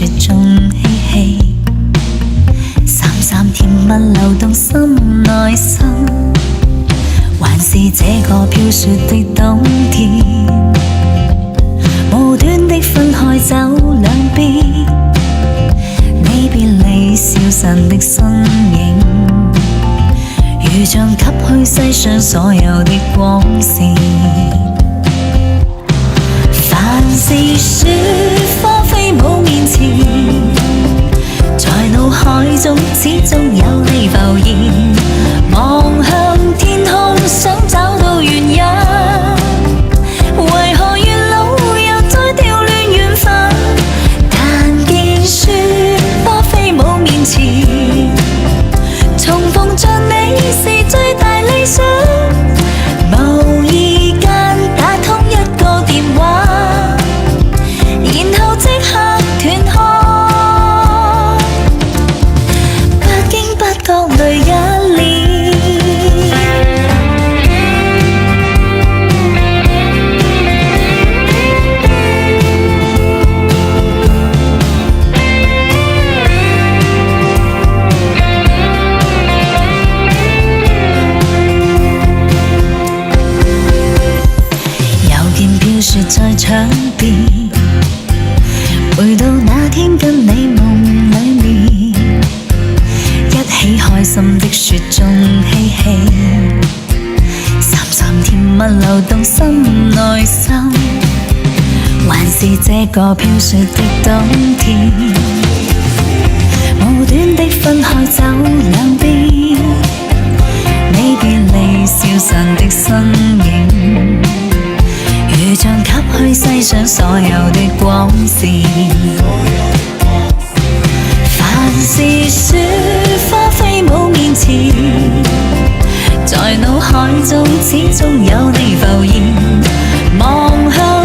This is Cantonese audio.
雪中嬉戲，淡淡甜蜜流動心內心，還是這個飄雪的冬天，無端的分開走兩邊，你別離消散的身影，如像吸去世上所有的光線。凡是雪花飛舞面前，在腦海中始終有你浮現，望向天空想找到原因，為何越老又再調亂緣分？但見雪花飛舞面前，重逢着你是最大理想，無意間打通一個電話，然後即刻斷開，不經不覺淚一臉。又見飄雪在窗邊，回到那天跟你夢裡面，一起開心的雪中嬉戲，淡淡甜蜜流動心內心，還是這個飄雪的冬天，無端的分開走兩邊，你別離消散的身影，如像吸去世上所有的光線。凡是雪花飛舞面前，在腦海中始終有你浮現，望向